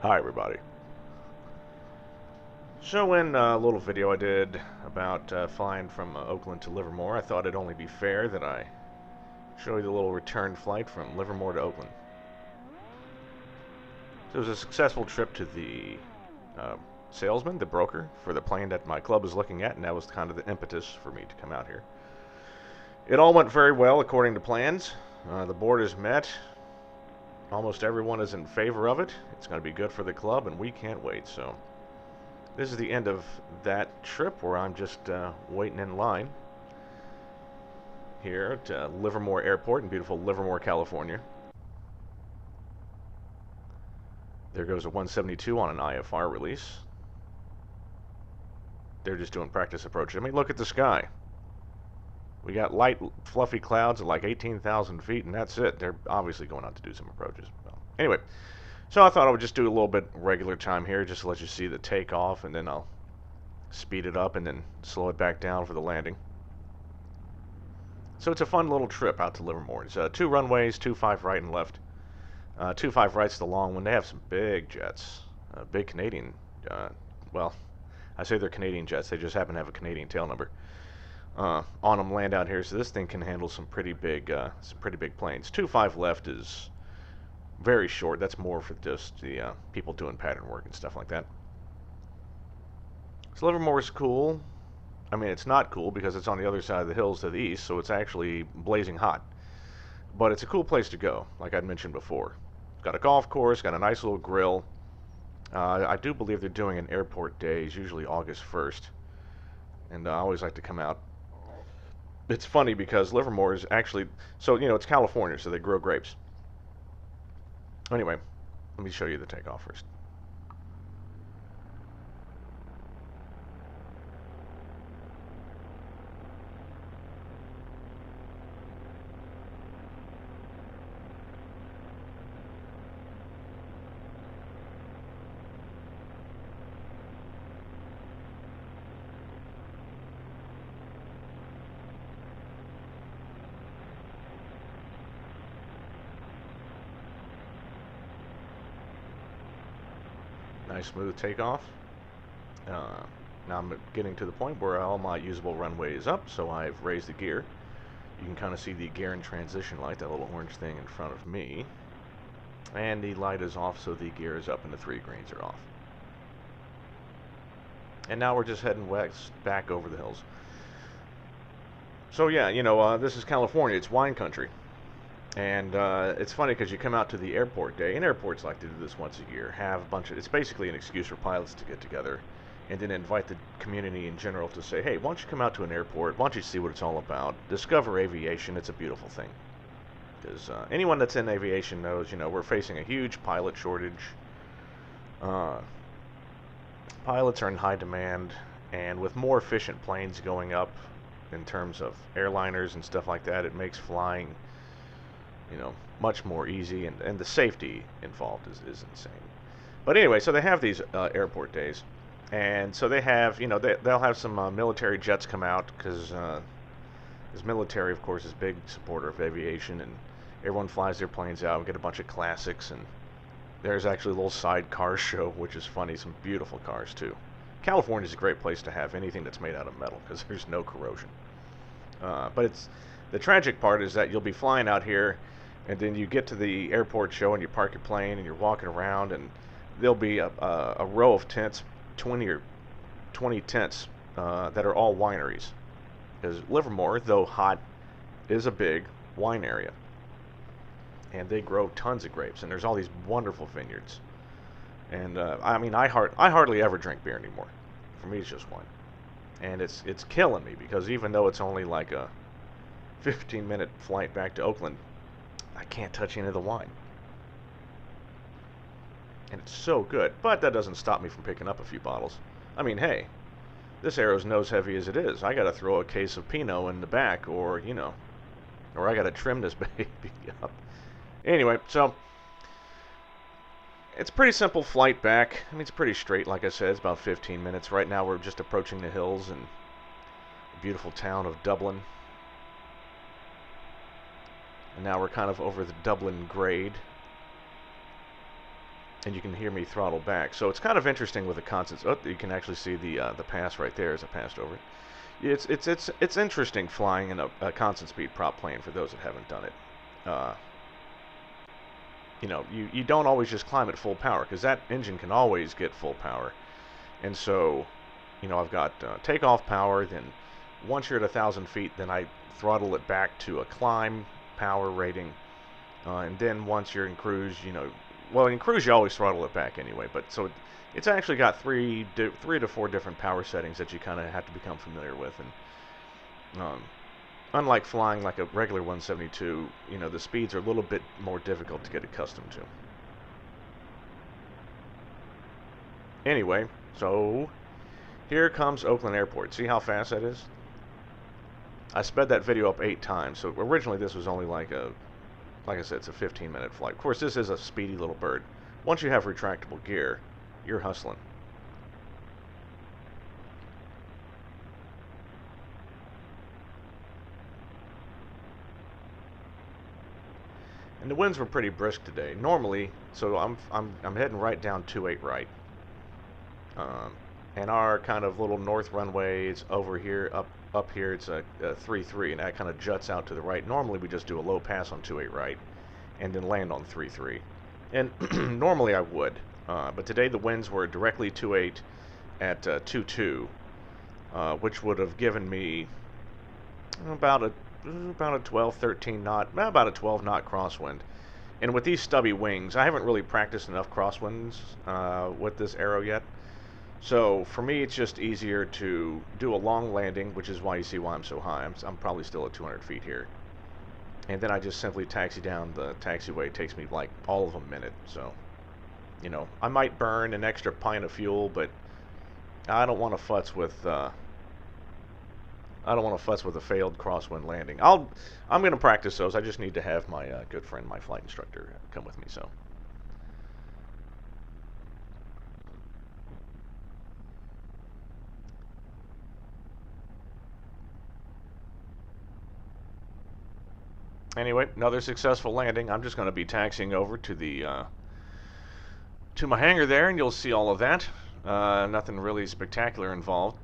Hi everybody. So in a little video I did about flying from Oakland to Livermore, I thought it'd only be fair that I show you the little return flight from Livermore to Oakland. So it was a successful trip to the uh, salesman, the broker, for the plane that my club was looking at, and that was kind of the impetus for me to come out here. It all went very well according to plans. The board is met. Almost everyone is in favor of it. It's going to be good for the club, and we can't wait. So this is the end of that trip where I'm just waiting in line here at Livermore Airport in beautiful Livermore, California. There goes a 172 on an IFR release. They're just doing practice approaches. I mean, look at the sky. We got light, fluffy clouds at like 18,000 feet, and that's it. They're obviously going out to do some approaches. Well, anyway, so I thought I would just do a little bit regular time here just to let you see the takeoff, and then I'll speed it up and then slow it back down for the landing. So it's a fun little trip out to Livermore. It's 2 runways, 2-5 right and left. 2-5 right's the long one. They have some big jets, big Canadian. Well, I say they're Canadian jets. They just happen to have a Canadian tail number on them. Land out here, so this thing can handle some pretty big planes. 2-5 left is very short. That's more for just the people doing pattern work and stuff like that. So Livermore is cool. I mean, it's not cool because it's on the other side of the hills to the east, so it's actually blazing hot. But it's a cool place to go, like I'd mentioned before. It's got a golf course, got a nice little grill. I do believe they're doing an airport day, it's usually August 1st. And I always like to come out. It's funny because Livermore is actually, so, you know, it's California, so they grow grapes. Anyway, let me show you the takeoff first. Nice smooth takeoff. Now I'm getting to the point where all my usable runway is up, so I've raised the gear. You can kind of see the gear and transition light, that little orange thing in front of me. And the light is off, so the gear is up and the 3 greens are off. And now we're just heading west, back over the hills. So yeah, you know, this is California. It's wine country. And it's funny because you come out to the airport day, and airports like to do this once a year, have a bunch of, it's basically an excuse for pilots to get together and then invite the community in general to say, hey, why don't you come out to an airport, why don't you see what it's all about, discover aviation, it's a beautiful thing. Because anyone that's in aviation knows, you know, we're facing a huge pilot shortage. Pilots are in high demand, and with more efficient planes going up in terms of airliners and stuff like that, it makes flying, you know, much more easy, and the safety involved is insane. But anyway, so they have these airport days, and so they have, you know, they'll have some military jets come out because this military, of course, is a big supporter of aviation, and everyone flies their planes out. We get a bunch of classics, and there's actually a little side car show, which is funny. Some beautiful cars too. California's a great place to have anything that's made out of metal because there's no corrosion. But it's the tragic part is that you'll be flying out here, and then you get to the airport show and you park your plane and you're walking around, and there'll be a row of tents, 20 tents that are all wineries. Because Livermore, though hot, is a big wine area. And they grow tons of grapes, and there's all these wonderful vineyards. And I mean, I hardly ever drink beer anymore. For me, it's just wine. And it's killing me because even though it's only like a 15-minute flight back to Oakland, I can't touch any of the wine. And it's so good, but that doesn't stop me from picking up a few bottles. I mean, hey, this Arrow's nose heavy as it is. I gotta throw a case of Pinot in the back, or, you know, or I gotta trim this baby up. Anyway, so it's a pretty simple flight back. I mean, it's pretty straight, like I said. It's about 15 minutes. Right now we're just approaching the hills in the beautiful town of Dublin. And now we're kind of over the Dublin grade. and you can hear me throttle back. So it's kind of interesting with the constants. Oh, you can actually see the pass right there as I passed over it. It's interesting flying in a constant speed prop plane for those that haven't done it. You know, you don't always just climb at full power, because that engine can always get full power. And so, you know, I've got takeoff power, then once you're at 1,000 feet, then I throttle it back to a climb power rating. And then once you're in cruise, you know, well, in cruise you always throttle it back anyway, but so it's actually got three to four different power settings that you kind of have to become familiar with. And unlike flying like a regular 172, you know, the speeds are a little bit more difficult to get accustomed to. Anyway, so here comes Oakland Airport. See how fast that is? I sped that video up 8 times. So originally this was only like I said, it's a 15-minute flight. Of course, this is a speedy little bird. Once you have retractable gear, you're hustling. And the winds were pretty brisk today. Normally, so I'm heading right down 28 right. And our kind of little north runway is over here, up here it's a 3-3, and that kind of juts out to the right. Normally we just do a low pass on 28 right, and then land on 3-3. And normally I would, but today the winds were directly 28 at 2-2, which would have given me about a 12, 13 knot, about a 12 knot crosswind. And with these stubby wings, I haven't really practiced enough crosswinds with this arrow yet. So for me, it's just easier to do a long landing, which is why you see why I'm so high. I'm probably still at 200 feet here. And then I just simply taxi down the taxiway. It takes me like all of a minute. So, you know, I might burn an extra pint of fuel, but I don't want to futz with a failed crosswind landing. I'm going to practice those. I just need to have my good friend, my flight instructor, come with me. So. Anyway, another successful landing. I'm just going to be taxiing over to the to my hangar there, and you'll see all of that. Nothing really spectacular involved,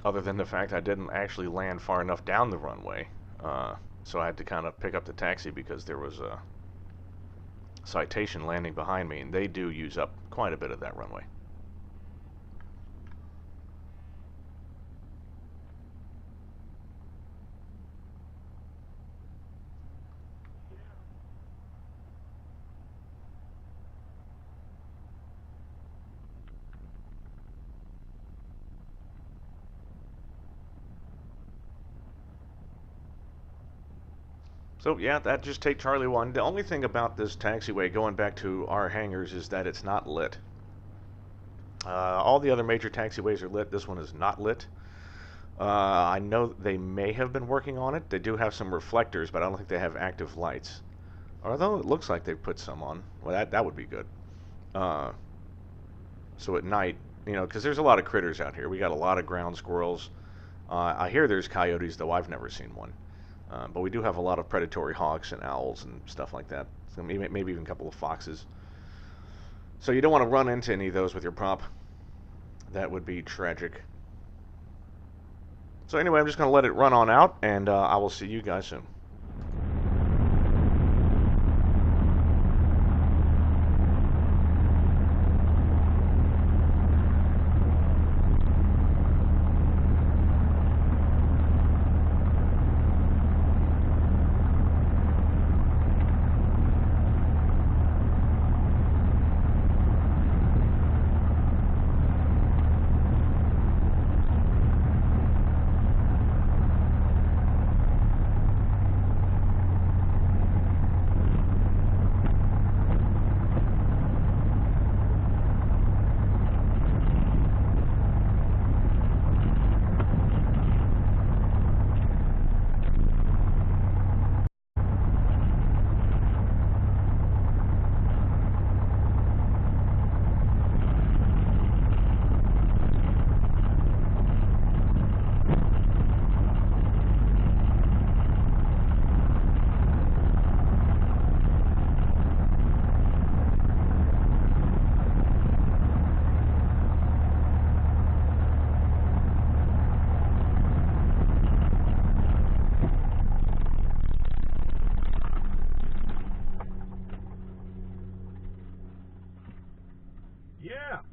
other than the fact I didn't actually land far enough down the runway. So I had to kind of pick up the taxi because there was a Citation landing behind me, and they do use up quite a bit of that runway. So yeah, that just take Charlie 1. The only thing about this taxiway going back to our hangars is that it's not lit. All the other major taxiways are lit. This one is not lit. I know they may have been working on it. They do have some reflectors, but I don't think they have active lights. Although it looks like they put some on. Well, that would be good. So at night, you know, because there's a lot of critters out here. We got a lot of ground squirrels. I hear there's coyotes, though I've never seen one. But we do have a lot of predatory hawks and owls and stuff like that. So maybe even a couple of foxes. So you don't want to run into any of those with your prop. That would be tragic. So anyway, I'm just going to let it run on out, and I will see you guys soon. Yeah.